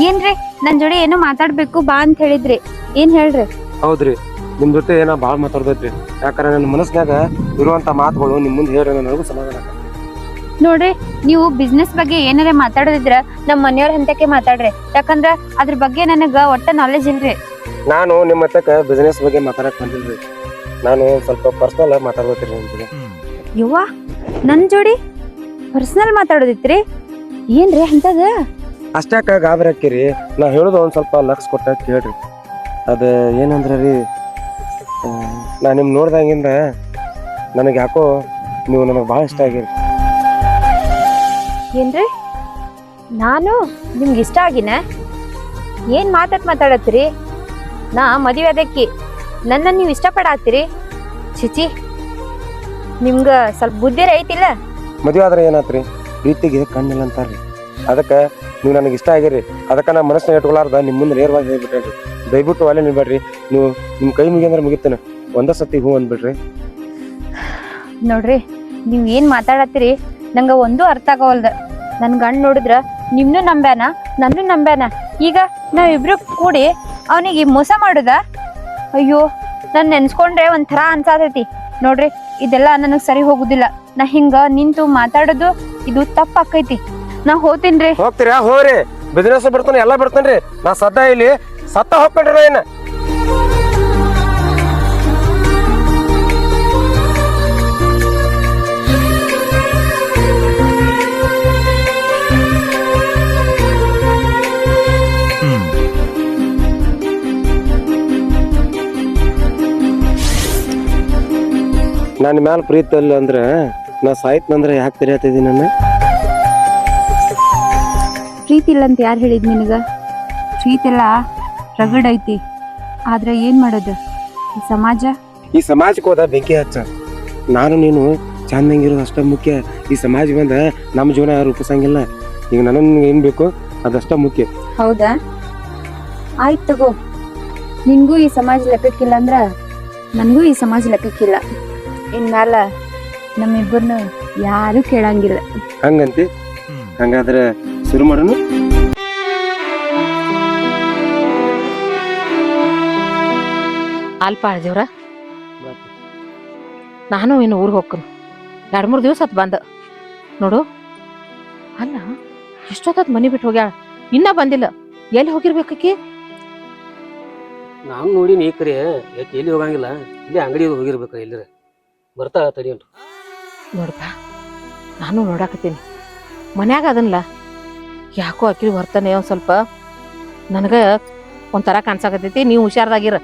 ಏನ್ರಿ ನನ್ ಜೋಡಿ ಏನೋ ಮಾತಾಡ್ಬೇಕು ಬಾ ಅಂತ ಹೇಳಿದ್ರಿ, ಏನ್ ಹೇಳ್ರಿ? ಹೌದ್ರಿ, ನಿಮ್ ಜೊತೆ ಏನೋ ಬಾಳ್ ಮಾತಾಡ್ಬೇಕ್ರಿ. ಯಾಕಂದ್ರೆ ನನ್ನ ಮನಸ್ನಾಗ ಇರುವಂತ ಮಾತುಗಳು ನಿಮ್ ಮುಂದೆ ಹೇಳ್ರಿ, ನನಗೂ ಸಮಾಧಾನ ಆಗಲ್ಲ. ನೋಡ್ರಿ, ನೀವು ಬಿಸ್ನೆಸ್ ಬಗ್ಗೆ ಏನಾರ ಮಾತಾಡೋದಿದ್ರ ನಮ್ ಮನೆಯವ್ರ ಹಂತಕ್ಕೆ ಮಾತಾಡ್ರಿ. ಯಾಕಂದ್ರ ಅದ್ರ ಬಗ್ಗೆ ನನಗ ಒಟ್ಟ ನಾಲೆಜ್ ಇಲ್ರಿ. ನಾನು ನಿಮ್ಮ ಹತ್ತಕ್ಕ ಬಿಸ್ನೆಸ್ ಬಗ್ಗೆ ಮಾತಾಡಕ್ ಬಂದಿಲ್ರಿ. ನಾನು ಸ್ವಲ್ಪ ಪರ್ಸನಲ್ ಮಾತಾಡ್ಬೇಕ್ರಿ ನಿಮ್ ಜೊತೆ. ಯವ್ವ, ನನ್ ಜೋಡಿ ಪರ್ಸನಲ್ ಮಾತಾಡೋದಿತ್ರಿ? ಏನ್ರಿ ಅಂತದ? ಅಷ್ಟಾಕ ಗಾಬರಿ ಹಾಕಿರಿ. ನಾ ಹೇಳೋದು ಒಂದ್ ಸ್ವಲ್ಪ ಲಕ್ಷ ಕೊಟ್ಟ ಕೇಳ್ರಿ. ಅದ ಏನಂದ್ರ ರೀ, ನಾ ನಿಮ್ ನೋಡ್ದಂಗಿಂದ ನನಗೆ ಯಾಕೋ ನೀವು ನನಗೆ ಭಾಳ ಇಷ್ಟ ಆಗಿರಿ. ಏನ್ರಿ, ನಾನು ನಿಮ್ಗೆ ಇಷ್ಟ ಆಗಿನ? ಏನ್ ಮಾತಾಡತ್ತೀರಿ? ನಾ ಮದುವೆ ಅದಕ್ಕಿ ನನ್ನ ನೀವು ಇಷ್ಟಪಡಾತ್ತೀರಿ? ಚಿಚಿ, ನಿಮ್ಗ ಸ್ವಲ್ಪ ಬುದ್ಧಿ ಐತಿಲ್ಲ? ಮದುವೆ ಆದ್ರೆ ಏನಾತ್ರಿ, ಪ್ರೀತಿಗೆ ಕಣ್ಣಿಲ್ಲ ಅಂತಾರ್ರಿ. ಅದಕ್ಕೆ ನೀವು ನನಗೆ ಇಷ್ಟ ಆಗಿರಿ. ಅದಕ್ಕೆ ನಾ ಮನಸ್ಸಿನ ಇಟ್ಕೊಲಾರ್ದ ನಿಮ್ಮ ಮುಂದೆ ನೇರವಾಗಿ ಹೇಳ್ಬಿಟ್ರಿ. ದಯವಿಟ್ಟು ಅಲ್ಲೇ ನಿಲ್ಬೇಡ್ರಿ. ನೀವು ನಿಮ್ಮ ಕೈ ಮುಗಿಯಂದ್ರೆ ಮುಗಿತೇನೆ, ಒಂದ ಸತಿ ಹೂ ಅಂದ್ಬಿಡ್ರಿ. ನೋಡ್ರಿ, ನೀವ್ ಏನ್ ಮಾತಾಡತ್ತೀರಿ ನಂಗ ಒಂದು ಅರ್ಥ ಆಗವಲ್ದ. ನನ್ ಗಂಡ್ ನೋಡಿದ್ರ ನಿಮ್ನು ನಂಬ್ಯಾನ, ನನ್ನೂ ನಂಬ್ಯಾನ. ಈಗ ನಾವಿಬ್ರು ಕೂಡಿ ಅವನಿಗೆ ಮೋಸ ಮಾಡುದ? ಅಯ್ಯೋ, ನಾನ್ ನೆನ್ಸ್ಕೊಂಡ್ರೆ ಒಂಥರ ಅನ್ಸಾತೈತಿ. ನೋಡ್ರಿ, ಇದೆಲ್ಲ ನನಗ್ ಸರಿ ಹೋಗುದಿಲ್ಲ. ನಾ ಹಿಂಗ ನಿಂತು ಮಾತಾಡೋದು ಇದು ತಪ್ಪಾಕೈತಿ. ನಾ ಹೋಗ್ತೀನ್ರಿ. ಹೋಗ್ತೀರಾ? ಹೋಗ್ರಿ, ಬಿಸ್ನೆಸ್ ಬರ್ತಾನೆ, ಎಲ್ಲ ಬರ್ತಾನ್ರಿ. ನಾ ಸದ್ದ ಇಲ್ಲಿ ಸತ್ತ ಹೋಗ್ಕೊಂಡ್ರಿ. ನಾ ಏನ ನನ್ನ ಮ್ಯಾಲ ಪ್ರೀತಿ ಅಲ್ಲ ಅಂದ್ರೆ ನಾ ಸಾಯ್ತನಂದ್ರೆ ಯಾಕೆ ತೆರೆಯತ್ತಿದ್ದೀನಿ? ನನ್ನ ಪ್ರೀತಿ ಇಲ್ಲ ಅಂತ ಯಾರು ಹೇಳಿದ್ ನಿನಗ? ಪ್ರೀತಿ ಎಲ್ಲ ರಗಡ್ ಐತಿ. ಆದ್ರೆ ಏನ್ ಮಾಡೋದು, ಈ ಸಮಾಜಕ್ಕೆ ಹೋದ ಬೆಂಕಿ ಹಚ್ಚ. ನಾನು ನೀನು ಚಂದಂಗಿರೋದು ಅಷ್ಟ ಮುಖ್ಯ. ಈ ಸಮಾಜ ಬಂದ ನಮ್ಮ ಜೀವನ ರೂಪಿಸಂಗಿಲ್ಲ. ಈಗ ನನ್ನ ಏನ್ ಬೇಕು ಅದಷ್ಟ ಮುಖ್ಯ. ಹೌದಾ? ಆಯ್ತು ತಗೋ, ನಿನ್ಗೂ ಈ ಸಮಾಜ ಲೆಕ್ಕಕ್ಕಿಲ್ಲ ಅಂದ್ರ ನನ್ಗೂ ಈ ಸಮಾಜ ಲೆಕ್ಕಕ್ಕಿಲ್ಲ. ಇನ್ಮ್ಯಾಲ ನಮ್ಮಿಬ್ಬರನ್ನು ಯಾರು ಕೇಳಂಗಿಲ್ಲ. ಹಂಗಂತಿ? ಹಂಗಾದ್ರೆ ಶುರು ಮಾಡೋಣ. ಅಲ್ಪ ದೇವ್ರ, ನಾನು ಇನ್ನು ಊರಿಗೆ ಹೋಗ್ಕನು. 2-3 ದಿವಸ ಆತ್ ಬಂದ ನೋಡು. ಅಲ್ಲ, ಎಷ್ಟೊತ್ತದ್ ಮನಿ ಬಿಟ್ಟು ಹೋಗ್ಯಾಳ, ಇನ್ನ ಬಂದಿಲ್ಲ. ಎಲ್ಲಿ ಹೋಗಿರ್ಬೇಕಿ? ನಾನು ನೋಡಿ ನೀ ಕರೆ ಯಾಕೆ ಎಲ್ಲಿ ಹೋಗಂಗಿಲ್ಲ, ಇಲ್ಲಿ ಅಂಗಡಿ ಹೋಗಿರ್ಬೇಕ. ಎಲ್ಲಿರ ಬರ್ತಾ ತಡಿ ಉಂಟು. ನೋಡಪ್ಪ, ನಾನು ನೋಡಾಕತ್ತೀನಿ ಮನ್ಯಾಗ ಅದನ್ಲ. ಯಾಕೋ ಅಕ್ಕಿ ಬರ್ತಾನೆ ಒಂದ್ ಸ್ವಲ್ಪ ನನಗ ಒಂಥರ ಕಾಣ್ಸಾಕತ್ತೈತಿ. ನೀವು ಹುಷಾರ್ದಾಗಿರ.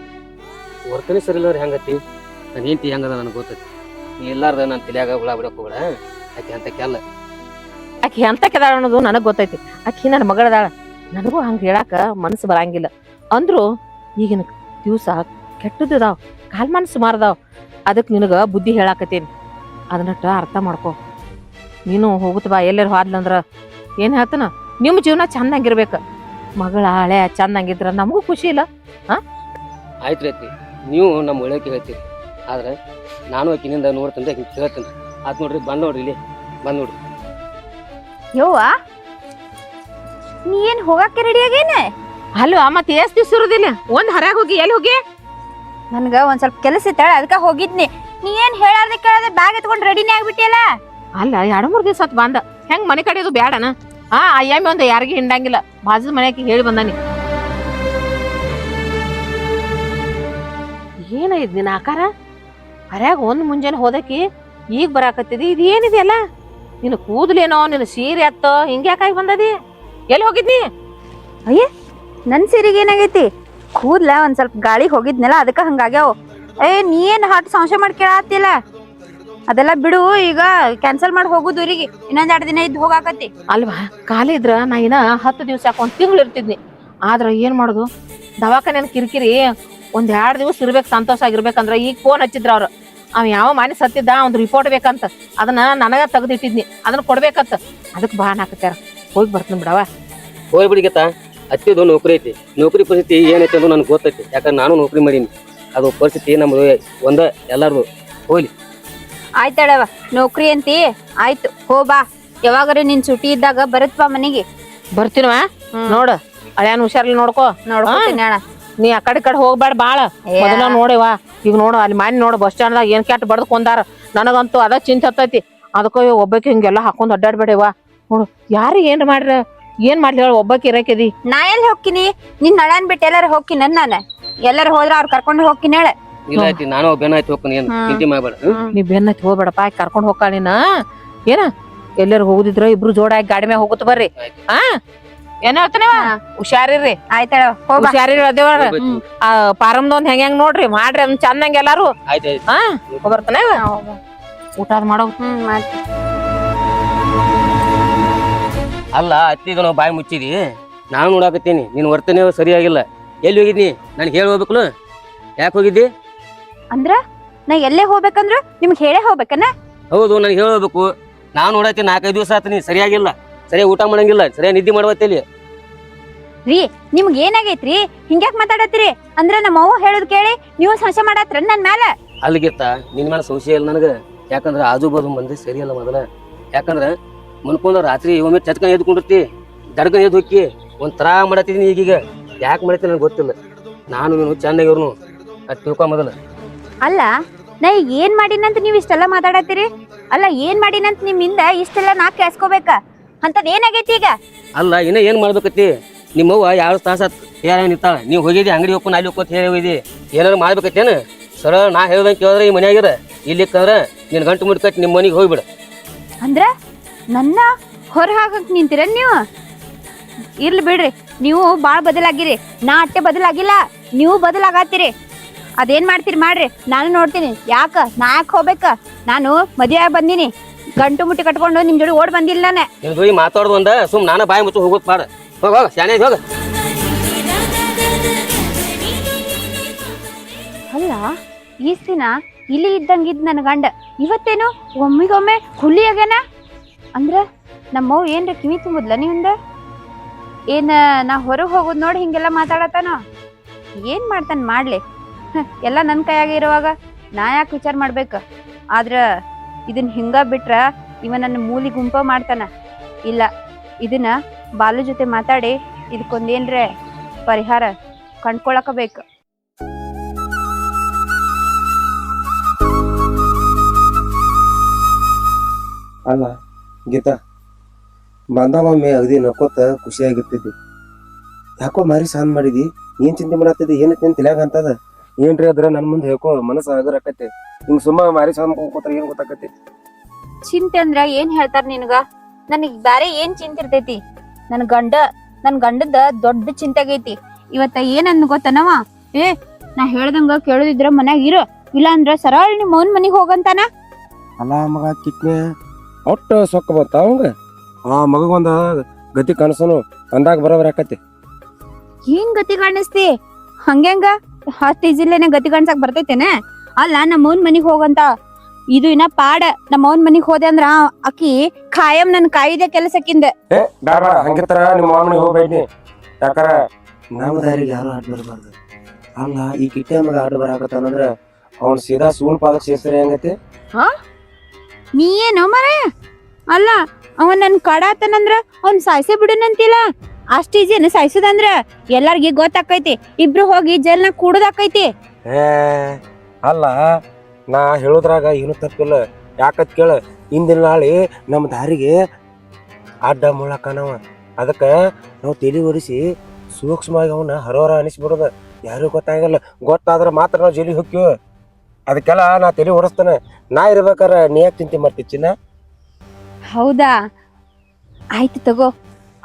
ವರ್ತನೆ ಸರಿ ಇಲ್ಲವ್ರಿ ಹೆಂಗತಿ? ನಾನು ಹೆಂಡತಿ ಹೆಂಗದ ನನಗೆ ಗೊತ್ತೈತಿ. ನೀ ಎಲ್ಲಾರ್ದ ನಾನು ತಲೆಯಾಗ ಹುಳ ಬಿಡಕ್ ಹೋಗ್ಬೇಡ. ಆಕೆ ಅಂತ ಕೆಲ್ಲ, ಆಕಿ ಎಂತ ಕೆದಾಳ ಅನ್ನೋದು ನನಗ್ ಗೊತ್ತೈತಿ. ಆಕಿ ನನ್ನ ಮಗಳದಾಳ. ನನಗೂ ಹಂಗ ಹೇಳಾಕ ಮನಸ್ಸು ಬರಂಗಿಲ್ಲ. ಅಂದ್ರು ಈಗಿನ ದಿವ್ಸ ಕೆಟ್ಟದಾವ್, ಕಾಲ್ ಮನಸ್ಸು ಮಾರದಾವ್. ಅದಕ್ಕೆ ನಿನಗ ಬುದ್ಧಿ ಹೇಳಾಕತ್ತೇನಿ, ಅದನ್ನಟ್ಟ ಅರ್ಥ ಮಾಡ್ಕೊ. ನೀನು ಹೋಗುತ್ತ ಬಾ. ಎಲ್ಲರೂ ಹೋದ್ಲಂದ್ರ ಏನ್ ಹೇಳ್ತಾನ, ನಿಮ್ಮ ಜೀವನ ಚಂದಂಗಿರ್ಬೇಕ. ಮಗಳ ಹಳೆ ಚಂದಂಗಿದ್ರ ನಮಗೂ ಖುಷಿ ಇಲ್ಲ. ಆಯ್ತು ರೀತಿ, ನೀವು ನಮ್ಮ ಒಳ್ಳೆಕೆ ಹೇಳ್ತೀರಿ. ಆದ್ರೆ ನಾನು ಆಕಿನಿಂದ ನೋಡ್ತಂದ್ರೆ ಆಕೆ ಕೇಳ್ತೇನೆ. ಆತ್ ನೋಡ್ರಿ, ಬಂದ್ ನೋಡ್ರಿ, ಇಲ್ಲಿ ಬಂದ್ ನೋಡ್ರಿ. ಯವ್ವ, ನೀ ಏನ್ ಹೋಗಕ್ಕೆ ರೆಡಿ ಆಗೇನೆ? ಅಲ್ವಾ, ಮತ್ತೆ ಎಷ್ಟ್ ದಿವ್ಸ ಇರುದಿಲ್ಲ? ಒಂದ್ ಹರ್ಯಾಗ ಹೋಗಿ ಎಲ್ಲಿ ಹೋಗಿ? ನನ್ಗ ಒಂದ್ ಸ್ವಲ್ಪ ಕೆಲಸ ಇತ್ತಾಳ, ಅದಕ್ಕ ಹೋಗಿದ್ನಿ. ನೀ ಏನ್ ಹೇಳಾರ್ದೆ ಕೇಳದೆ ಬ್ಯಾಗ್ ಎತ್ಕೊಂಡ್ ರೆಡಿನೇ ಆಗ್ಬಿಟ್ಟಿಯಲ್ಲ. ಅಲ್ಲ, 2-3 ದಿವಸ ಆತ್ ಬಂದ. ಹೆಂಗ್ ಮನೆ ಕಡೆಯೋದು ಬ್ಯಾಡನ? ಅಯ್ಯಾಮಿ ಒಂದ್ ಯಾರಿಗೆ ಹಿಂಡಂಗಿಲ್ಲ. ಬಾಜು ಮನೆಯಾಕಿ ಹೇಳಿ ಬಂದಾನಿ. ಏನೈದ್ ನಿನ್ನ ಆಕಾರ? ಹರ್ಯಾಗ ಒಂದ್ ಮುಂಜಾನೆ ಹೋದಕಿ ಈಗ ಬರಾಕತ್ತಿದಿ. ಇದು ಏನಿದೆಯಲ್ಲ? ನಿನ್ನ ಕೂದಲೇನೋ, ನಿನ್ನ ಸೀರೆ ಅತ್ತೋ ಹಿಂಗ್ಯಾಕಾಗಿ ಬಂದದಿ? ಎಲ್ಲಿ ಹೋಗಿದ್ನಿ? ಅಯ್ಯ, ನನ್ ಸೀರೆಗೆ ಏನಾಗೈತಿ? ಕೂದ್ಲ ಒಂದ್ ಸ್ವಲ್ಪ ಗಾಳಿ ಹೋಗಿದ್ನಲ್ಲ, ಅದಕ್ಕ ಹಂಗಾಗ್ಯಾವ. ನೀ ಏನ್ ಹಾಟ್ ಸಂಶಯ ಮಾಡಿ ಕೇಳಾತಿಲ್ಲ? ಅದೆಲ್ಲ ಬಿಡು, ಈಗ ಕ್ಯಾನ್ಸಲ್ ಮಾಡಿ ಹೋಗುದು ಊರಿಗೆ. ಇನ್ನೊಂದ್ 2 ದಿನ ಇದ್ದು ಹೋಗಾಕತಿ. ಅಲ್ವಾ, ಖಾಲಿ ಇದ್ರ ನಾ ಇನ್ನ 10 ದಿವ್ಸ ಯಾಕೆ 1 ತಿಂಗಳು ಇರ್ತಿದ್ನಿ. ಆದ್ರ ಏನ್ ಮಾಡುದು, ದವಾಖಾನೆ ಕಿರಿಕಿರಿ. ಒಂದ್ 2 ದಿವಸ ಇರ್ಬೇಕು, ಸಂತೋಷ ಆಗಿರ್ಬೇಕಂದ್ರ. ಈಗ ಫೋನ್ ಹಚ್ಚಿದ್ರ ಅವ್ರು, ಅವ್ ಯಾವ ಮನೆ ಸತ್ತಿದ್ದ, ಒಂದ್ ರಿಪೋರ್ಟ್ ಬೇಕಂತ. ಅದನ್ನ ನನಗ ತೆಗ್ದಿಟ್ಟಿದ್ನಿ, ಅದನ್ನ ಕೊಡ್ಬೇಕಂತ. ಅದಕ್ ಬಾ ಹಾಕತ್ತಾರ. ಹೋಗಿ ಬರ್ತೀನಿ ಬಿಡವ. ಹೋಗಿ ಬಿಡಿಗತ್ತ. ಹತ್ತಿದ್ದು ನೌಕರಿ ಐತಿ. ನೌಕರಿ ಪರಿಸ್ಥಿತಿ ಏನೈತಿ ಅಂತ ನನಗೆ ಗೊತ್ತೈತಿ. ಯಾಕಂದ್ರೆ ನಾನು ನೌಕರಿ ಮಾಡೀನಿ. ಅದು ಪರಿಸ್ಥಿತಿ ನಮ್ದು ಒಂದ ಎಲ್ಲಾರ್ದು. ಹೋಗ್ಲಿ. ಆಯ್ತಳವ, ನೌಕರಿ ಅಂತಿ ಆಯ್ತು, ಹೋ ಬಾ. ಯಾವಾಗಾರ ನಿನ್ ಸುಟಿ ಇದ್ದಾಗ ಬರತ್ ಬಾ ಮನೆಗೆ. ಬರ್ತೀನವ. ನೋಡ, ಅಳ್ಯಾನ್ ಹುಷಾರ್ಲಿ ನೋಡ್ಕೋ. ನೋಡ್ಕೊತೀನಿ ಅಣ್ಣ. ನೀ ಆ ಕಡೆ ಹೋಗ್ಬೇಡ ಬಾಳ. ಮೊದಲ ನೋಡಿವ ಈಗ ನೋಡು ಅಲ್ಲಿ ಮನೆ ನೋಡು ಬಸ್ ಸ್ಟ್ಯಾಂಡ್ದಾಗ ಏನ್ ಕೆಟ್ಟ ಬಡ್ದು ಕೊಂದಾರ. ನನಗಂತೂ ಅದ ಚಿಂತೆ ಹತ್ತೈತಿ. ಅದಕ್ಕ ಒಬ್ಬಾಕಿ ಹಿಂಗೆಲ್ಲಾ ಹಾಕೊಂಡ್ ಅಡ್ಡಾಡ್ಬೇಡವ. ನೋಡು ಯಾರಿಗೆ ಏನ್ ಮಾಡ್ಲಿ ಹೇಳ, ಒಬ್ಬಾಕಿ ಇರಕಿದಿ. ನಾ ಎಲ್ಲಿ ಹೋಗ್ತೀನಿ? ನಿನ್ ನಳನ್ ಬಿಟ್ಟು ಎಲ್ಲಾರು ಹೋಗ್ತೀನಿ ನಾನು. ಎಲ್ಲಾರು ಹೋದ್ರ ಅವ್ರ ಕರ್ಕೊಂಡು ಹೋಗ್ತೀನಿ ಹೇಳ. ಇಲ್ಲ ಐತಿ, ನಾನು ಬೆನ್ನ ಆಯ್ತು ಹೋಗ್ತೀನಿ, ಏನು ಚಿಂತೆ ಮಾಡ್ಬೇಡ. ನೀ ಬೆನ್ನ ಹತ್ತಿ ಹೋಗ್ಬೇಡಪ್ಪ, ಕರ್ಕೊಂಡ್ ಹೋಗ್ಕ ನೀನ. ಏನ ಎಲ್ಲಾರು ಹೋಗುದಿದ್ರ ಇಬ್ರು ಜೋಡಾಗಿ ಗಾಡಿ ಮ್ಯಾಗ ಹೋಗುತ್ತ ಬರ್ರಿ. ಹಾ ಏನ್ ಹೇಳ್ತಾನವ? ಹುಷಾರಿರ್ರಿ. ಆಯ್ತಾಳ ಹೋಗ. ಹುಷಾರಿರ್ರಿ. ಅದೇವ ಪಾರಮ್ದ ಒಂದ್ ಹೆಂಗ್ ನೋಡ್ರಿ ಮಾಡ್ರಿ ಅದನ್ನ ಚಂದಂಗ ಎಲ್ಲಾರು. ಆಯ್ತು ಹಾ ಬರ್ತಾನೆ ಊಟ ಮಾಡೋ. ಮಾಡ್ತೀನಿ. ಅಲ್ಲ ಅತ್ತಿಗ ನಾವು ಬಾಯಿ ಮುಚ್ಚಿದಿ, ನಾನು ನೋಡಾಕತ್ತೀನಿ. ನೀನ್ ವರ್ತನೆ ಸರಿಯಾಗಿಲ್ಲ. ಎಲ್ಲಿ ಹೋಗಿದ್ನಿ? ನನ್ಗೆ ಹೇಳಿ ಹೋಗ್ಬೇಕಲ್ಲ. ಯಾಕೆ ಹೋಗಿದ್ದಿ? ಅಂದ್ರ ನಾ ಎಲ್ಲೇ ಹೋಗ್ಬೇಕಂದ್ರು ನಿಮ್ಗೆ ಹೇಳೇ ಹೋಗ್ಬೇಕನ್ನ? ಹೌದು, ನನ್ಗೆ ಹೇಳಿ ಹೋಗ್ಬೇಕು. ನಾನು ನೋಡತ್ತೀನಿ 4-5 ದಿವಸ ಆತನಿ, ಸರಿಯಾಗಿಲ್ಲ. ಸರಿಯಾಗಿ ಊಟ ಮಾಡಂಗಿಲ್ಲ, ಸರಿಯಾಗಿ ನಿದ್ದೆ ಮಾಡ್ಬತ್ತೇಲಿ. ರೀ ನಿಮ್ಗೆ ಏನಾಗೈತ್ರಿ? ಹಿಂಗ್ಯಾಕ್ ಮಾತಾಡತ್ತೀರಿ? ಅಂದ್ರ ನಮ್ಮ ಅವ್ವ ಹೇಳೋದ್ ಕೇಳಿ ನೀವು ಸಂಶಯ ಮಾಡತ್ರ ನನ್ ಮ್ಯಾಲ? ಅಲ್ಲಿಗಿತ್ತ ನಿನ್ ಮೇಲೆ ಸಂಶಯ ಇಲ್ಲ ನನಗೆ. ಯಾಕಂದ್ರೆ ಆಜು ಬಾಜು ಮಂದಿ ಸರಿಯಲ್ಲ ಮೊದಲ. ಯಾಕಂದ್ರೆ ಮನ್ಕೊಂಡ ರಾತ್ರಿ ಒಮ್ಮೆ ಚಟ್ಕನ್ ಎದ್ಕೊಂಡಿರ್ತಿ, ದಡ್ಕನ್ ಎದ್ದು ಹೋಕ್ಕಿ ಒಂಥರ ಮಾಡತ್ತಿದ್ದೀನಿ. ಈಗೀಗ ಯಾಕೆ ಮಾಡತ್ತೀನಿ ನನಗೆ ಗೊತ್ತಿಲ್ಲ. ನಾನು ನೀನು ಚೆನ್ನಾಗಿವ್ರು ಅದು ತಿಳ್ಕೊ ಮೊದಲ. ಅಲ್ಲ ನಾ ಈಗ ಏನ್ ಮಾಡಿನಂತ ನೀವ್ ಇಷ್ಟೆಲ್ಲ ಮಾತಾಡತ್ತೀರಿ? ಅಲ್ಲ ಏನ್ ಮಾಡಿನಂತ ನಿಮ್ಮಿಂದ ಇಷ್ಟೆಲ್ಲ ನಾ ಕೇಳಿಸ್ಕೋಬೇಕ? ಅಂತದ್ ಏನಾಗೈತಿ ಈಗ? ಅಲ್ಲ ಇನ್ನ ಏನ್ ಮಾಡ್ಬೇಕತ್ತಿ? ನಿಮ್ಮವ್ವ 2 ತಾಸ ಯಾರ ನಿಂತಾಳ, ನೀವು ಹೋಗಿದ್ದಿ ಅಂಗಡಿ ಹೋಗ್ಕೊಂಡು ಅಲ್ಲಿ ಹೋಗ್ಕೊತ ಹೇಳಿದಿ. ಏನಾರು ಮಾಡ್ಬೇಕತ್ತೇನು? ಸರ ನಾ ಹೇಳ್ದಂಗೆ ಕೇಳಿದ್ರೆ ಈ ಮನ್ಯಾಗಿರ, ಇಲ್ಲಿಕ್ಕಂದ್ರೆ ನಿನ್ ಗಂಟು ಮುಡಿ ಕಟ್ಟಿ ನಿಮ್ಮ ಮನೆಗೆ ಹೋಗ್ಬಿಡ. ಅಂದ್ರ ನನ್ನ ಹೊರ ಹಾಕಕ್ ನಿಂತೀರ ನೀವು? ಇರ್ಲಿ ಬಿಡ್ರಿ, ನೀವು ಬಾಳ್ ಬದಲಾಗಿರಿ. ನಾ ಅಟ್ಟೆ ಬದಲಾಗಿಲ್ಲ, ನೀವು ಬದಲಾಗತ್ತೀರಿ. ಅದೇನ್ ಮಾಡ್ತೀರಿ ಮಾಡ್ರಿ, ನಾನು ನೋಡ್ತೀನಿ. ನಾ ಯಾಕೆ ಹೋಗ್ಬೇಕ? ನಾನು ಮದುವೆ ಆಗಿ ಬಂದೀನಿ, ಗಂಟು ಮುಟ್ಟಿ ಕಟ್ಕೊಂಡು ನಿಮ್ ಜೋಡಿ ಓಡ್ ಬಂದಿಲ್ಲ ನಾನೇ. ನಿನ್ ಜೋಡಿ ಮಾತಾಡೋದು ಒಂದ, ಸುಮ್ ನಾನ ಬಾಯಿ ಮುಚ್ಚು ಹೋಗೋದ್ ಬಾಡ. ಹೋಗ ಹೋಗ ಶಾನೆ ಹೋಗ. ಅಲ್ಲ ಈಸ್ ದಿನ ಇಲ್ಲಿ ಇದ್ದಂಗಿದ್ ನನ್ ಗಂಡ ಇವತ್ತೇನು ಒಮ್ಮಿಗೊಮ್ಮೆ ಹುಲಿ ಆಗ್ಯಾನ? ಅಂದ್ರ ನಮ್ಮವ್ ಏನ್ರ ಕಿವಿ ತುಂಬುದ್ಲ ನೀವಂದ? ಏನ ನಾ ಹೊರಗೆ ಹೋಗೋದ್ ನೋಡಿ ಹಿಂಗೆಲ್ಲ ಮಾತಾಡತಾನ? ಏನ್ ಮಾಡ್ತಾನ ಮಾಡ್ಲಿ, ಎಲ್ಲ ನನ್ ಕೈಯಾಗ ಇರುವಾಗ ನಾ ಯಾಕೆ ವಿಚಾರ ಮಾಡ್ಬೇಕ? ಆದ್ರ ಇದನ್ ಹಿಂಗ ಬಿಟ್ರ ಇವ ನನ್ನ ಮೂಲಿ ಗುಂಪ ಮಾಡ್ತಾನ. ಇಲ್ಲ, ಇದನ್ನ ಬಾಲು ಜೊತೆ ಮಾತಾಡಿ ಇದಕ್ಕೊಂದೇನ್ರೆ ಪರಿಹಾರ ಕಂಡ್ಕೊಳಕ ಬೇಕು. ಅಲ್ಲ ಗೀತಾ, ಬಂದವೊಮ್ಮೆ ಅಗದಿ ನಕ್ಕೋತ ಖುಷಿಯಾಗಿರ್ತಿದ್ದಿ. ಯಾಕೋ ಮಾರಿ ಸಾನ್ ಮಾಡಿದಿ? ಏನ್ ಚಿಂತೆ ಮಾಡತ್ತಿದ್ದಿ? ಏನೈತಿ ತಿಳಿಯಾಗ ಅಂತದ? ಏನ್ರಿ ಅದ್ರ ನನ್ ಮುಂದೆ ಹೇಳ್ಕೊ, ಮನಸ್ಸು ಆಗರಕತ್ತೆ. ಹಿಂಗ್ ಸುಮ್ಮ ಮಾರಿ ಸಾನ್ ಕೂತ್ರ ಏನ್ ಗೊತ್ತಾಕತಿ? ಚಿಂತೆ ಅಂದ್ರ ಏನ್ ಹೇಳ್ತಾರ ನಿನ್ಗ? ನನಗ್ ಬ್ಯಾರೆ ಏನ್ ಚಿಂತೆ ಇರ್ತೈತಿ? ನನ್ ಗಂಡದ ದೊಡ್ಡ ಚಿಂತೆ ಆಗೈತಿ. ಇವತ್ತ ಏನಂದ್ ಗೊತ್ತನವ? ನಾ ಹೇಳ್ದಂಗ ಕೇಳುದಿದ್ರ ಮನ್ಯಾಗ ಇರು, ಇಲ್ಲ ಅಂದ್ರ ಸರಳ ನಿಮ್ ಮೌನ್ ಮನಿಗ್ ಹೋಗಂತಾನ. ಅಲ್ಲ ಮಗ ಕಿಟ್ನೆ ಒಟ್ಟು ಸೊಕ್ಕ ಬರ್ತ ಅವಂಗ. ಆ ಮಗಗೊಂದ ಗತಿ ಕಾಣಿಸೋನು ಅಂದಾಗ ಬರೋಬರ್ ಆಕತಿ. ಏನ್ ಗತಿ ಕಾಣಿಸ್ತಿ? ಹಂಗ್ಯಾಂಗ ಅಷ್ಟ್ ಈಜಿಲ್ಲೇನೆ ಗತಿ ಕಾಣಿಸಕ್ ಬರ್ತೈತೇನೆ? ಅಲ್ಲ ನಮ್ಮ ಮೌನ್ ಮನಿಗ್ ಹೋಗಂತ. ಇದು ಇನ್ನ ಪಾಡ. ನಮ್ಮ ಮೌನ್ ಮನಿಗ್ ಹೋದೆ ಅಂದ್ರ ಅಕ್ಕಿ ಖಾಯಂ ನನ್ ಕಾಯಿದೆ ಕೆಲಸಕ್ಕಿಂದ. ಬೇಡ ಹಂಗಿತ್ತರ ನಿಮ್ಮ ಮಾವನಿಗೆ ಹೋಗ್ಬೇಡಿ. ಯಾಕಾರ ನಮ್ಮ ದಾರಿಗೆ ಯಾರು ಅಡ್ಡ ಬರಬಾರ್ದು. ಅಲ್ಲ ಈ ಕಿಟ್ಟೆ ಮಗ ಅಡ್ಡ ಬರಾಕತ್ತಾನಂದ್ರ ಅವ್ನು ಸೀದಾ ಸೂಲ್ ಪಾದಕ್ ಸೇರ್ಸ್ತಾರೆ ಹೆಂಗತಿ? ನೀ ಏನೋ ಮರ? ಅಲ್ಲ ಅವನ್ ನನ್ ಕಡಾತನಂದ್ರ ಅವ್ನ್ ಸಾಯ್ಸೇ ಬಿಡುನಂತಿಲ್ಲ. ಅಷ್ಟ್ ಈಜಿನ ಸಾಯ್ಸುದಂದ್ರ ಎಲ್ಲಾರ್ಗಿ ಗೊತ್ತಾಕೈತಿ. ಇಬ್ರು ಹೋಗಿ ಜೈಲ್ನಾಗ ಕೂಡುದಾಕೈತಿ. ಅಲ್ಲ ನಾ ಹೇಳುದ್ರಾಗ ಏನು ತಪ್ಪಿಲ್ಲ. ಯಾಕತ್ ಕೇಳ, ಇಂದಿನ ನಾಳೆ ನಮ್ಮ ದಾರಿಗೆ ಅಡ್ಡ ಮುಳಕನವ. ಅದಕ್ಕ ನಾವು ತಲೆ ಓಡಿಸಿ ಸೂಕ್ಷ್ಮವಾಗಿ ಅವನ್ನ ಹರೋರ ಅನಿಸ್ಬಿಡೋದ. ಯಾರಿಗೂ ಗೊತ್ತಾಗಲ್ಲ. ಗೊತ್ತಾದ್ರ ಮಾತ್ರ ನಾವು ಜೈಲಿಗೆ ಹೋಗ್ತೀವಿ. ಅದಕ್ಕೆಲ್ಲ ನಾ ತಲೆ ಓಡಿಸ್ತಾನೆ. ನಾ ಇರ್ಬೇಕಾರ ನೀ ಯಾಕೆ ಚಿಂತೆ ಮಾಡ್ತಿ ಚಿನ್ನ? ಹೌದಾ, ಆಯ್ತು ತಗೋ.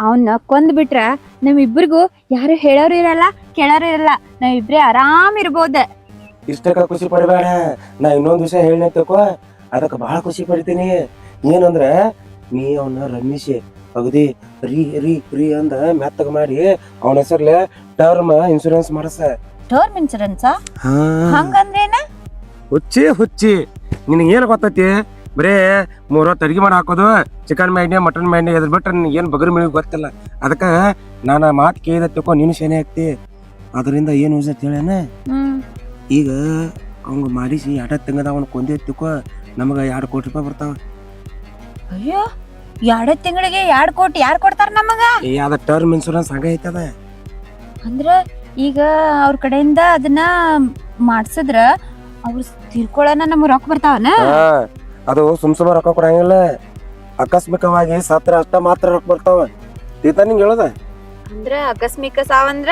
ಅವನ್ನ ಕೊಂದ್ ಬಿಟ್ರ ನಮ್ಮಿಬ್ಬರಿಗೂ ಯಾರು ಹೇಳೋರು ಇರಲ್ಲ, ಕೇಳೋರು ಇರಲ್ಲ. ನಾವಿಬ್ರೇ ಆರಾಮ್ ಇರ್ಬೋದ. ಇಷ್ಟಕ್ಕ ಖುಷಿ ಪಡಬೇಡ. ನಾ ಇನ್ನೊಂದ್ ವಿಷಯ ಹೇಳಿ ತಕೋ, ಅದಕ್ಕೆ ಬಹಳ ಖುಷಿ ಪಡ್ತೀನಿ. ಏನಂದ್ರ ನೀ ಅವನ್ನ ರಮೇಶಿ ಅಗದಿ ರೀ ಅಂದ ಮೆತ್ತಗ ಮಾಡಿ ಅವನ ಹೆಸರ್ಲೆ ಟರ್ಮ್ ಇನ್ಶೂರೆನ್ಸ್ ಮಾಡಸ. ಟರ್ಮ್ ಇನ್ಶೂರೆನ್ಸ್ ಹಂಗಂದ್ರೇನ? ಹುಚ್ಚಿ ನಿನಗೇನು ಗೊತ್ತೈತಿ? ಬರೇ 3 ಹೊತ್ತು ಅಡಿಗೆ ಮಾಡಿ ಹಾಕೋದು, ಚಿಕನ್ ಮ್ಯಾಗ್ನೆ ಮಟನ್ ಮ್ಯಾಗ್ನೆ ಎದ್ರ ಬಿಟ್ರೆ ಏನು ಬಗರ್ ಮೇಲೆ ಗೊತ್ತಿಲ್ಲ. ಅದಕ್ಕೆ ನಾನು ಮಾತು ಕೇಳಿದ ತಿಳ್ಕೊ, ನೀನು ಶೇನೆ ಆಗ್ತಿ. ಅದರಿಂದ ಏನು ಯೂಸ್ ಅಂತ ಹೇಳೇನ? ಈಗ ಅವಂಗ ಮಾಡಿಸಿ 2 ತಿಂಗದ ಅವನು ಕೊಂದೇ ತಿಳ್ಕೊ, ನಮಗೆ 2 ಕೋಟಿ ರೂಪಾಯಿ ಬರ್ತಾವ. ಅಯ್ಯೋ, 2 ತಿಂಗಳಿಗೆ 2 ಕೋಟಿ ಯಾರು ಕೊಡ್ತಾರ ನಮಗ? ಅದ ಟರ್ಮ್ ಇನ್ಶೂರೆನ್ಸ್ ಹಂಗ ಐತದ. ಅಂದ್ರ ಈಗ ಅವ್ರ ಕಡೆಯಿಂದ ಅದನ್ನ ಮಾಡ್ಸಿದ್ರ ಅವ್ರು ತಿರ್ಕೊಳ್ಳೋಣ ನಮ್ಗ್ ರೊಕ್ಕ ಬರ್ತಾವನ? ಹಾ ಅದು ಸುಮ್ ರೊಕ್ಕ ಕೊಡಂಗಿಲ್ಲ, ಆಕಸ್ಮಿಕವಾಗಿ ಸತ್ರ ಅಷ್ಟ ಮಾತ್ರ ರೊಕ್ಕ ಬರ್ತಾವ. ಈತ ನಿಂಗೆ ಹೇಳದ ಅಂದ್ರ ಆಕಸ್ಮಿಕ ಸಾವಂದ್ರ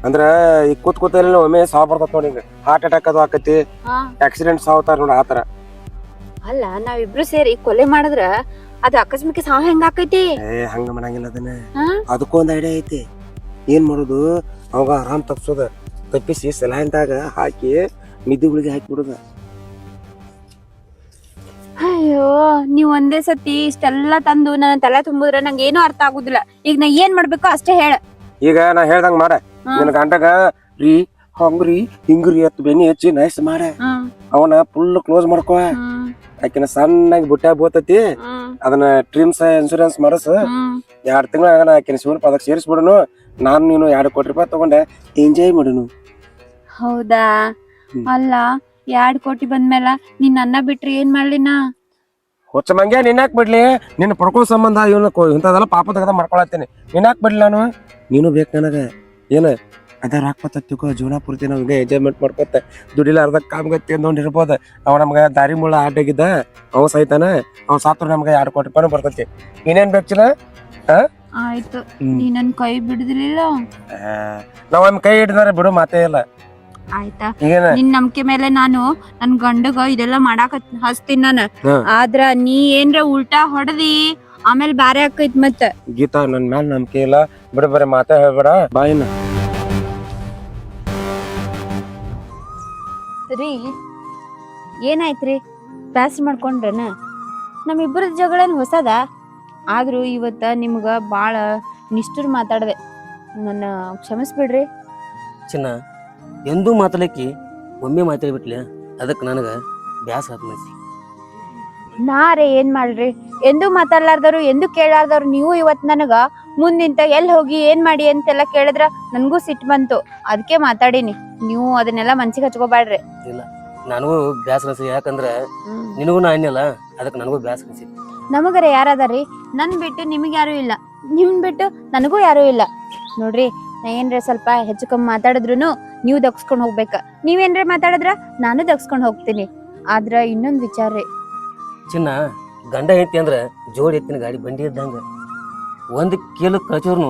ಅಂದ್ರ ಈಗ ಕೂತ್ ಒಮ್ಮೆ ಸಾವು ಬರ್ತದ ನೋಡಿ. ಹಿಂಗ ಹಾರ್ಟ್ ಅಟ್ಯಾಕ್ ಅದು ಆಕತಿ, ಆಕ್ಸಿಡೆಂಟ್ ಸಾವ್ತಾರ ನೋಡಿ ಆತರ. ಅಲ್ಲ ನಾವಿಬ್ರು ಸೇರಿ ಕೊಲೆ ಮಾಡಿದ್ರ ಅದು ಆಕಸ್ಮಿಕ ಸಾವ್ ಹೆಂಗ ಆಕೈತಿ? ಹಂಗ ಮಾಡಂಗಿಲ್ಲ ಅದನ್ನ. ಅದಕ್ಕೂ ಒಂದ್ ಐಡಿಯಾ ಐತಿ. ಏನ್ ಮಾಡುದು, ಅವಾಗ ಆರಾಮ್ ತಪ್ಸೋದ, ತಪ್ಪಿಸಿ ಸೆಲಾಯಿಂದಾಗ ಹಾಕಿ ನಿದ್ದೆ ಹಾಕಿ ಬಿಡುದ. ಅಯ್ಯೋ ನೀವ್ ಒಂದೇ ಸತಿ ಇಷ್ಟೆಲ್ಲಾ ತಂದು ನನ್ನ ತಲೆ ತುಂಬುದ್ರ ನಂಗೆ ಏನು ಅರ್ಥ ಆಗುದಿಲ್ಲ. ಈಗ ನಾ ಏನ್ ಮಾಡ್ಬೇಕು ಅಷ್ಟೇ ಹೇಳ. ಈಗ ನಾ ಹೇಳ್ದಂಗ ಮಾಡ. ನಿನ್ ಗಂಟಗ ರೀ ಹಂಗ್ರಿ ಹಿಂಗ್ರಿ ಅತ್ ಬೆನ್ನಿ ಹಚ್ಚಿ ನೈಸ್ ಮಾಡ. ಅವನ ಫುಲ್ ಕ್ಲೋಸ್ ಮಾಡ್ಕೋ. ಆಕಿನ ಸಣ್ಣಾಗಿ ಬುಟ್ಟ ಬೋತತಿ, ಅದನ್ನ ಟ್ರಿಮ್ಸ್ ಇನ್ಶೂರೆನ್ಸ್ ಮಾಡಸ. 2 ತಿಂಗಳ ಆಕಿನ ಶಿವನ ಪದಕ್ ಸೇರಿಸ್ಬಿಡನು. ನಾನು ನೀನು 2 ಕೋಟಿ ರೂಪಾಯಿ ತಗೊಂಡೆ ಎಂಜಾಯ್ ಮಾಡೋನು. ಹೌದಾ? ಅಲ್ಲ 2 ಕೋಟಿ ಬಂದ್ಮೇಲ ನೀನ್ ನನ್ನ ಬಿಟ್ರಿ ಏನ್ ಮಾಡ್ಲಿನ? ಹೊಚ್ಚ ಮಂಗ್ಯ ನಿನ್ನಾಕ್ ಬಿಡ್ಲಿ? ನಿನ್ನ ಪಡ್ಕೋ ಸಂಬಂಧ ಇವನು ಇಂಥದೆಲ್ಲ ಪಾಪ ತೆಗೆದ ಮಾಡ್ಕೊಳತ್ತೇನೆ. ನಿನ್ನಾಕ್ ಬಿಡ್ಲಿ ನಾನು? ನೀನು ಬೇಕು ನನಗ. ಏನ ಅದ ರಾಕ್ಪತ್ತಿಕೋ ಜೀವನ ಪೂರ್ತಿ ನಾವು ಹಿಂಗೆ ಎಂಜಾಯ್ಮೆಂಟ್ ಮಾಡ್ಕೊತ ದುಡಿಲ ಅರ್ಧ ಕಾಮ್ಗತ್ತಿ ಅಂದ್ಕೊಂಡಿರ್ಬೋದು. ಅವ ನಮ್ಗೆ ದಾರಿ ಮುಳ್ಳ ಆಟಾಗಿದ್ದ, ಅವ ಸೈತಾನ. ಅವ್ ಸಾತ್ರ ನಮ್ಗೆ 2 ಕೋಟಿ ರೂಪಾಯಿ ಬರ್ತೈತಿ. ಇನ್ನೇನ್ ಬೇಕಿಲ್ಲ? ಆಯ್ತು, ನೀ ನನ್ ಕೈ ಬಿಡುದಿಲ್ಲ. ನಾವ್ ಒಮ್ಮೆ ಕೈ ಹಿಡಿದಾರೆ ಬಿಡು ಮಾತೇ ಇಲ್ಲ. ಆಯ್ತಾ, ನಿನ್ ನಂಬಿಕೆ ಮೇಲೆ ನಾನು ನನ್ ಗಂಡಗ ಇದೆಲ್ಲ ಮಾಡಾಕ ಹಚ್ತೀನಿ ನಾನು. ಆದ್ರ ನೀ ಏನ್ರ ಉಲ್ಟಾ ಹೊಡೆದಿ ಆಮೇಲೆ ಬ್ಯಾರೆ ಆಕೈತ್ ಮತ್ತ. ಗೀತಾ, ನನ್ ಮ್ಯಾಲ ನಂಬಿಕೆ ಇಲ್ಲ ಬಿಡು, ಬರೀ ಮಾತೇ ಹೇಳ್ಬೇಡ ಬಾಯಿನ. ರೀ ಏನಾಯ್ತ್ರಿ? ಬ್ಯಾಸ್ರ ಮಾಡ್ಕೊಂಡ್ರನ? ನಮ್ಮಿಬ್ಬರ ಜಗಳೇನ್ ಹೊಸದ? ಆದ್ರೂ ಇವತ್ತ ನಿಮ್ಗ ಬಾಳ ನಿಷ್ಠುರ್ ಮಾತಾಡದೆ, ನನ್ನ ಕ್ಷಮಿಸ್ಬಿಡ್ರಿ. ಚಿನ್ನ, ಎಂದೂ ಮಾತಾಡಲಿಕ್ಕೆ ಒಮ್ಮೆ ಮಾತಾಡ್ಬಿಟ್ಲೆ, ಅದಕ್ಕೆ ನನಗೆ ಬ್ಯಾಸ ಆತ್ಮೈತಿ. ನಾರೇ ಏನ್ ಮಾಡ್ರಿ? ಎಂದೂ ಮಾತಾಡ್ಲಾರ್ದವ್ರು, ಎಂದೂ ಕೇಳಾರ್ದವ್ರು ನೀವು ಇವತ್ ನನಗ ಮುಂದಿಂತ ಎಲ್ಲಿ ಹೋಗಿ ಏನ್ ಮಾಡಿ ಅಂತೆಲ್ಲ ಕೇಳಿದ್ರ ನನ್ಗೂ ಸಿಟ್ಟು ಬಂತು. ಅದಕ್ಕೆ ಮಾತಾಡೀನಿ. ನೀವು ಅದನ್ನೆಲ್ಲ ಮನ್ಸಿಗೆ ಹಚ್ಕೋಬ್ಯಾಡ್ರಿ. ಇಲ್ಲ, ನನಗೂ ಬ್ಯಾಸ ಅನ್ಸಿ. ಯಾಕಂದ್ರೆ ನಿನಗೂ ನಾ ಅನ್ನಲ್ಲ, ಅದಕ್ಕೆ ನನಗೂ ಬ್ಯಾಸ ಅನ್ಸಿ. ನಮಗರ ಯಾರದಾರಿ? ನನ್ ಬಿಟ್ಟು ನಿಮಗ್ ಯಾರು ಇಲ್ಲ, ನಿಮ್ ಬಿಟ್ಟು ನನಗೂ ಯಾರು ಇಲ್ಲ. ನೋಡ್ರಿ, ನಾ ಏನ್ರ ಸ್ವಲ್ಪ ಹೆಚ್ಚು ಕಮ್ಮಿ ಮಾತಾಡಿದ್ರು ನೀವು ದಕ್ಸ್ಕೊಂಡ್ ಹೋಗ್ಬೇಕ. ನೀವೇನ್ರ ಮಾತಾಡಿದ್ರ ನಾನು ದಕ್ಸ್ಕೊಂಡ್ ಹೋಗ್ತೀನಿ. ಆದ್ರ ಇನ್ನೊಂದ್ ವಿಚಾರ ರೀ ಚಿನ್ನ, ಗಂಡ ಹೆಂಡತಿ ಅಂದ್ರೆ ಜೋಡಿ ಎತ್ತಿನ ಗಾಡಿ ಬಂಡಿ ಇದ್ದಂಗ. ಒಂದು ಕೇಳು ಕಳ್ಚೋರ್ನು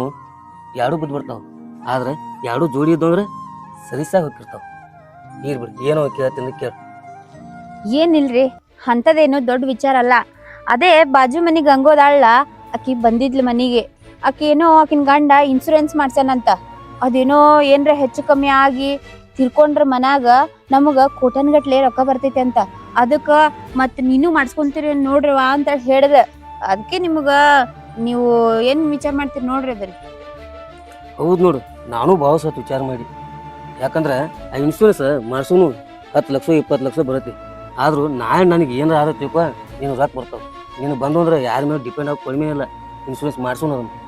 2 ಬುದ್ಧಿ ಬರ್ತಾವ. ಆದ್ರೆ 2 ಜೋಡಿ ಇದ್ದವಂದ್ರೆ ಸರಿಸಾಗಿ ಹೋಗಿರ್ತಾವ. ಬಿಡಿ, ಏನೋ ಕೇಳ್ತೀನಿ ಕೇಳು. ಏನಿಲ್ರಿ, ಅಂತದೇನು ದೊಡ್ಡ ವಿಚಾರ ಅಲ್ಲ. ಅದೇ ಬಾಜು ಮನಿ ಗಂಗೋದಾಳ, ಆಕಿ ಬಂದಿದ್ಲು ಮನಿಗೆ. ಆಕಿ ಏನೋ ಆಕಿನ ಗಂಡ ಇನ್ಸೂರೆನ್ಸ್ ಮಾಡ್ಸನಂತ. ಅದೇನೋ ಏನ್ರ ಹೆಚ್ಚು ಕಮ್ಮಿ ಆಗಿ ತಿರ್ಕೊಂಡ್ರ ಮನ್ಯಾಗ ನಮಗ ಕೋಟನ್ಗಟ್ಲೆ ರೊಕ್ಕ ಬರ್ತೈತಿ ಅಂತ. ಅದಕ್ಕ ಮತ್ ನೀನು ಮಾಡ್ಸ್ಕೊಂತೀರಿ ನೋಡ್ರವ ಅಂತ ಹೇಳ್ದ. ಅದಕ್ಕೆ ನಿಮ್ಗ ನೀವು ಏನ್ ವಿಚಾರ ಮಾಡ್ತೀರಿ ನೋಡ್ರಿ ಅದ್ರಿ. ಹೌದು ನೋಡು, ನಾನು ಭಾಳ ಸತ್ ವಿಚಾರ ಮಾಡಿ. ಯಾಕಂದ್ರೆ ಆ ಇನ್ಶೂರೆನ್ಸ್ ಮಾಡ್ಸೋನು 10 ಲಕ್ಷ 20 ಲಕ್ಷ ಬರುತ್ತೆ. ಆದ್ರೂ ನಾಳೆ ನನಗೆ ಏನಾರ ಆಗತ್ತಪ್ಪ, ನೀನು ರೊಕ್ಕ ಬರ್ತಾವ. ನೀನು ಬಂದು ಅಂದ್ರೆ ಯಾರ ಮೇಲೆ ಡಿಪೆಂಡ್ ಆಗಿ ಕಡಿಮೆ ಇಲ್ಲ. ಇನ್ಶೂರೆನ್ಸ್ ಮಾಡ್ಸೋನು ಅದನ್ನು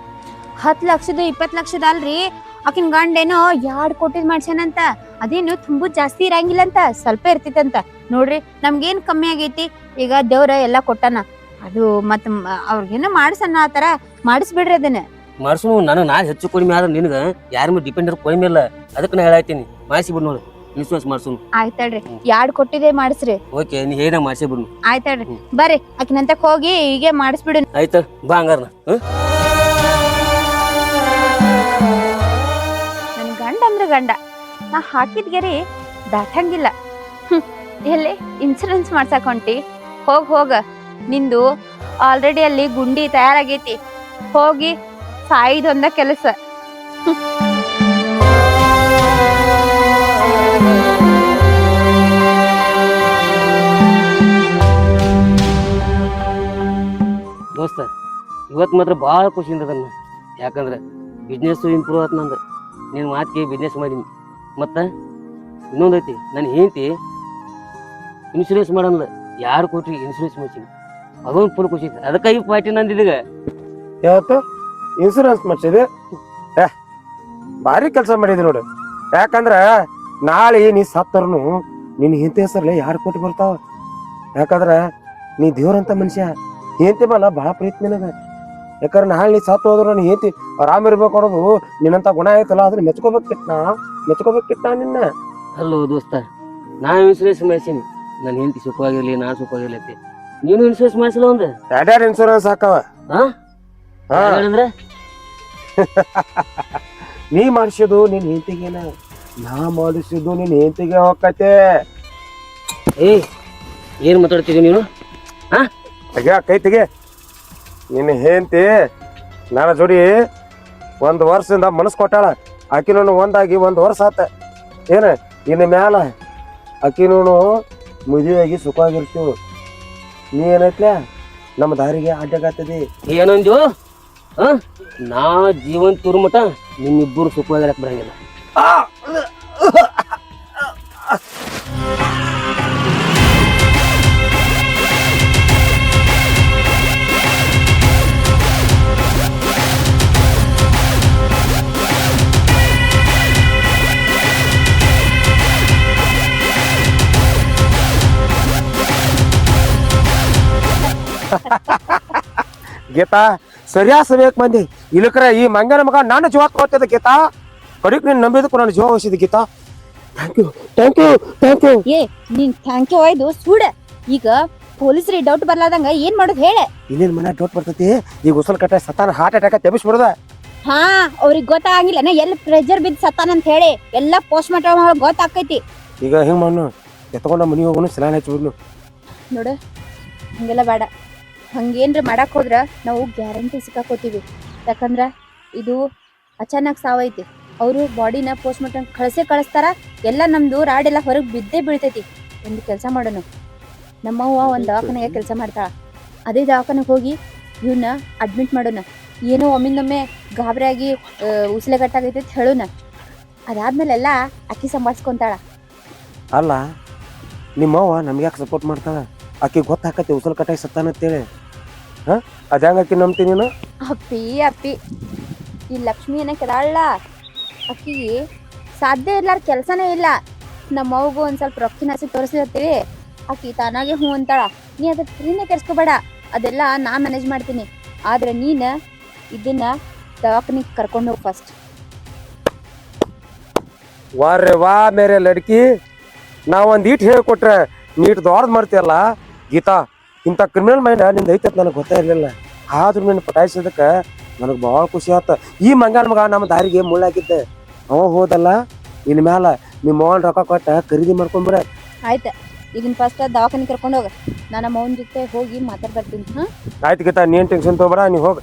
10 ಲಕ್ಷದ 20 ಲಕ್ಷದ ಅಲ್ರಿ. ಆಕಿನ ಗಂಡ ಏನೋ 2 ಕೋಟಿ ಮಾಡ್ಸ್ಯಾನಂತ. ಅದೇನು ತುಂಬಾ ಜಾಸ್ತಿ ಇರಂಗಿಲ್ಲ ಅಂತ, ಸ್ವಲ್ಪ ಇರ್ತಿತ್ತಂತ. ನೋಡ್ರಿ, ನಮ್ಗೇನ್ ಕಮ್ಮಿ ಆಗೈತಿ? ಈಗ ದೇವ್ರ ಎಲ್ಲಾ ಕೊಟ್ಟಾನ. ಅದು ಮತ್ ಅವ್ರಿಗೇನೋ ಮಾಡ್ಸನ್ನ ಆತರ ಮಾಡಿಸ್ಬಿಡ್ರಿ ಅದನ್ನ. ಮಾಡ್ಸೋನು. ನನಗೆ ನಾಳೆ ಹೆಚ್ಚು ಕಡಿಮೆ ಆದ್ರೆ ನಿನಗೆ ಯಾರ ಮೇಲೆ ಡಿಪೆಂಡ್ ಇರೋ ಕಡಿಮೆ ಇಲ್ಲ. ಅದಕ್ಕೆ ನಾ ಹೇಳಾಯ್ತೀನಿ, ಮಾಡಿಸಿ ಬಿಡು ನೋಡು ಇನ್ಶೂರೆನ್ಸ್ ಮಾಡ್ಸೋನು. ಆಯ್ತಳ್ರಿ, 2 ಕೋಟಿದೆ ಮಾಡಿಸ್ರಿ. ಓಕೆ, ನೀ ಹೇಳ ಮಾಡಿಸಿ ಬಿಡು. ಆಯ್ತಳ್ರಿ, ಬರ್ರಿ ಆಕಿನಂತಕ್ ಹೋಗಿ ಹೀಗೆ ಮಾಡಿಸ್ಬಿಡು. ಆಯ್ತ ಬಾ ಹಂಗಾರ. ನನ್ ಗಂಡ ಅಂದ್ರೆ ಗಂಡ, ನಾ ಹಾಕಿದ್ ಗೆರಿ ದಾಟಂಗಿಲ್ಲ. ಎಲ್ಲಿ ಇನ್ಸೂರೆನ್ಸ್ ಮಾಡ್ಸಕ್ ಹೊಂಟಿ? ಹೋಗ ನಿಂದು ಆಲ್ರೆಡಿ ಅಲ್ಲಿ ಗುಂಡಿ ತಯಾರಾಗೈತಿ. ಹೋಗಿ ಸಾಯಿದೊಂದ ಕೆಲಸ. ದೋಸ್ತ, ಇವತ್ತು ಮಾತ್ರ ಭಾಳ ಖುಷಿಯಿಂದ ಅದನ್ನ. ಯಾಕಂದ್ರೆ ಬಿಸ್ನೆಸ್ಸು ಇಂಪ್ರೂವ್ ಆಯ್ತು ನಂದು. ನಿನ್ನ ಮಾತಿಗೆ ಬಿಸ್ನೆಸ್ ಮಾಡೀನಿ. ಮತ್ತು ಇನ್ನೊಂದೈತಿ, ನನ್ನ ಹೆಂಡತಿ ಇನ್ಶೂರೆನ್ಸ್ ಮಾಡಲ್ಲ, 2 ಕೋಟಿ ಇನ್ಶೂರೆನ್ಸ್ ಮಾಡ್ತೀನಿ. ಅದೊಂದು ಫುಲ್ ಖುಷಿ ಐತಿ. ಅದಕ್ಕಾಗಿ ಪಾರ್ಟಿ ನಂದಿದೀಗ. ಯಾವತ್ತು ಇನ್ಸೂರೆನ್ಸ್ ಮಾಡ್ಸಿದೆ? ಭಾರಿ ಕೆಲಸ ಮಾಡಿದಿ ನೋಡು. ಯಾಕಂದ್ರ ನಾಳೆ ನೀ ಸತ್ತರ್ನು ನಿನ್ನ ಹೆಂಡತಿ ಹೆಸರಲ್ಲಿ 2 ಕೋಟಿ ಬರ್ತಾವ. ಯಾಕಂದ್ರ ನೀ ದೇವ್ರಂತ ಮನುಷ್ಯ, ಹೆಂಡತಿ ಮೇಲೆ ಭಾಳ ಪ್ರೀತಿ ನಿನಗ. ಯಾಕಂದ್ರೆ ನಾಳೆ ನೀ ಸತ್ತು ಹೋದ್ರು ನಾನು ಹೇಳ್ತಿ ಆರಾಮ್ ಇರ್ಬೇಕು ಅನ್ನೋದು ನಿನ್ನಂತ ಗುಣ ಐತಲ್ಲ ಅದನ್ನ ಮೆಚ್ಕೋಬೇಕಿಟ್ಟ ನಿನ್ನ. ಅಲ್ಲೋ ದೋಸ್ತ, ನಾ ಇನ್ಸೂರೆನ್ಸ್ ಮಾಡಿಸೀನಿ ನನ್ನ ಹೆಂಡತಿ ಸುಖವಾಗಿರ್ಲಿ, ನಾ ಸುಖವಾಗಿರ್ಲಿ ಅಂತ. ನೀನು ಇನ್ಸೂರೆನ್ಸ್ ಮಾಡಿಸಲ್ಲ ಒಂದು ಎರಡೆರಡು ಇನ್ಶೂರೆನ್ಸ್ ಹಾಕವ. ಹಾ ಅಂದ್ರೆ ನೀ ಮಾಡಿಸಿದ್ದು ನಿನ್ ಹೆಂಡತಿಗೇನ, ನಾ ಮಾಡಿಸಿದ್ದು ನಿನ್ ಹೆಂಡತಿಗೆ ಹೋಗತ್ತೆ. ಏನ್ ಮಾತಾಡ್ತೀವಿ ನೀನು? ಕೈ ತೆಗೆ. ನಿನ್ನ ಹೆಂಡತಿ ನನ್ನ ಜೋಡಿ 1 ವರ್ಷದಿಂದ ಮನಸ್ಸು ಕೊಟ್ಟಾಳ. ಆಕಿನೂ ಒಂದಾಗಿ 1 ವರ್ಷ ಆತ. ಏನ ಇನ್ನು ಮ್ಯಾಲ ಆಕಿನೂ ಮದುವೆಯಾಗಿ ಸುಖವಾಗಿರ್ತೀವಿ. ನೀ ಏನೈತ್ಲ ನಮ್ಮ ದಾರಿಗೆ ಅಡ್ಡಗಾಗ್ತದೆ. ಏನಂದ್ಯೋ? ನಾ ಜೀವನ್ ತೂರು ಮಟ ನಿಮ್ಮಿಬ್ಬರು ಸುಖವಾಗಿರಕ್ ಬರಂಗಿಲ್ಲ. ಗೀತಾ ಸರಿಯಾ ಸರಿಯಾಕ್ ಬಂದಿ. ಇಲ್ಲಕ್ರ ಈ ಮಂಗನ ಮಗ ನಾನು ಜೀವ ಕೊಡ್ತಿದ್ದ ಗೀತಾ. ಕಡಿಕ್ ನೀನ್ ನಂಬಿದಕ್ಕೂ ನಾನು ಜೀವ ಉಳಿಸಿದ ಗೀತಾ. Thank you. ಏ ನೀನ್ ಥ್ಯಾಂಕ್ ಯು ಆಯ್ದು ಸೂಡ. ಈಗ ಪೊಲೀಸರಿಗೆ ಡೌಟ್ ಬರ್ಲಾದಂಗ ಏನ್ ಮಾಡೋದು ಹೇಳ. ಇನ್ನೇನ್ ಮನೆ ಡೌಟ್ ಬರ್ತೈತಿ. ಈಗ ಉಸಲ್ ಕಟ್ಟ ಸತಾನ ಹಾರ್ಟ್ ಅಟ್ಯಾಕ್ ತೆಬಿಸ್ಬಿಡದ. ಹಾ ಅವ್ರಿಗೆ ಗೊತ್ತಾಗಿಲ್ಲ ಎಲ್ಲಿ ಪ್ರೆಜರ್ ಬಿದ್ದು ಸತ್ತಾನ ಅಂತ ಹೇಳಿ ಎಲ್ಲಾ ಪೋಸ್ಟ್ ಮಾರ್ಟಮ್ ಗೊತ್ತಾಕೈತಿ. ಈಗ ಹಿಂಗ್ ಮಣ್ಣು ಎತ್ಕೊಂಡ ಮನಿ ಹೋಗೋನು ಸಲಾನ್ ಹಚ್ಬಿಡ್ನು. ನೋಡು ಹಂಗೆಲ್ಲ ಬೇಡ. ಹಂಗೇನ್ರ ಮಾಡಕ್ ಹೋದ್ರ ನಾವು ಗ್ಯಾರಂಟಿ ಸಿಕ್ಕಾಕೋತೀವಿ. ಯಾಕಂದ್ರ ಇದು ಅಚಾನಕ್ ಸಾವೈತಿ. ಅವರು ಬಾಡಿನ ಪೋಸ್ಟ್ ಮಾರ್ಟಮ್ ಕಳಿಸ್ತಾರ. ಎಲ್ಲ ನಮ್ದು ರಾಡೆಲ್ಲ ಹೊರಗೆ ಬಿದ್ದೇ ಬೀಳ್ತೈತಿ. ಒಂದು ಕೆಲಸ ಮಾಡೋಣ, ನಮ್ಮವ್ವ ಒಂದು ದವಾಖಾನೆಗೆ ಕೆಲಸ ಮಾಡ್ತಾಳ. ಅದೇ ದವಾಖಾನೆಗೆ ಹೋಗಿ ಇವನ್ನ ಅಡ್ಮಿಟ್ ಮಾಡೋಣ. ಏನೋ ಒಮ್ಮಿಂದೊಮ್ಮೆ ಗಾಬರಿಯಾಗಿ ಉಸಿಲೆಗಟ್ಟಾಗೈತಿ ಅಂತ ಹೇಳೋಣ. ಅದಾದ್ಮೇಲೆಲ್ಲ ಅಕ್ಕಿ ಸಂಭಾಳಿಸ್ಕೊಂತಾಳ. ಅಲ್ಲ ನಿಮ್ಮವ್ವ ನಮ್ಗೆ ಯಾಕೆ ಸಪೋರ್ಟ್ ಮಾಡ್ತಾಳ? ಆಕಿ ಗೊತ್ತಾಕತಿ ಉಸಲ್ ಕಟ್ಟಾಗಿ ಸತ್ತಾನಂತೇಳಿ. ಅದ ಹೆಂಗ ಆಕಿ ನಂಬ್ತೀನಿ ನೀನು? ಅಪ್ಪಿ ಈ ಲಕ್ಷ್ಮಿ ಏನಕ್ಕೆ ಕೆದಾಳ. ಅಕ್ಕಿಗೆ ಸಾಧ್ಯ ಇರ್ಲಾರ ಕೆಲಸನೇ ಇಲ್ಲ. ನಮ್ಮವ್ಗೂ ಒಂದ್ ಸ್ವಲ್ಪ ರೊಕ್ಕಿನಾಸಿ ತೋರಿಸಿರ್ತೀವಿ. ಆಕಿ ತಾನಾಗೆ ಹ್ಞೂ ಅಂತಾಳ. ನೀ ಅದ್ರ ಫ್ರೀನೇ ಕೆರ್ಸ್ಕೊಬೇಡ, ಅದೆಲ್ಲ ನಾ ಮ್ಯಾನೇಜ್ ಮಾಡ್ತೀನಿ. ಆದ್ರೆ ನೀನ್ ಇದನ್ನ ದವಾಖಾನಿಗೆ ಕರ್ಕೊಂಡು ಹೋಗಿ ಫಸ್ಟ್. ವಾರೆ ವಾ ಮೇರೆ ಲಡ್ಕಿ, ನಾವ್ ಒಂದ್ ಈಟ್ ಹೇಳಿಕೊಟ್ರೆ ನೀಟ್ ದೊಡ್ಡ ಮಾಡ್ತೀಯಲ್ಲ ಗೀತಾ. ಇಂಥ ಕ್ರಿಮಿನಲ್ ಮೈಂಡ್ ನಿಂದ ಐತತ್ ನನಗೆ ಗೊತ್ತೇ ಇರಲಿಲ್ಲ. ಆದ್ರೂ ನಿನ್ನ ಪಟಾಯಿಸಿದಕ್ಕ ನನಗೆ ಭಾಳ ಖುಷಿ ಆತ. ಈ ಮಂಗನ ಮಗ ನಮ್ಮ ದಾರಿಗೆ ಮುಳ್ಳಾಗಿದ್ದೆ. ಅವ ಹೋದಲ್ಲ, ಇನ್ ಮ್ಯಾಲ ನಿಮ್ಮ ಮೌನ್ ರೊಕ್ಕ ಕೊಟ್ಟ ಖರೀದಿ ಮಾಡ್ಕೊಂಡ್ಬಿಡ. ಆಯ್ತು, ಈಗಿನ ಫಸ್ಟ್ ದವಾಖಾನಿಗೆ ಕರ್ಕೊಂಡು ಹೋಗ. ನಾನು ಮೌನ್ ಜೊತೆ ಹೋಗಿ ಮಾತಾಡ್ ಬರ್ತೀನಿ. ಆಯ್ತು ಗೀತಾ, ನೀನ್ ಟೆನ್ಷನ್ ತಗೋಬೇಡ, ನೀ ಹೋಗ.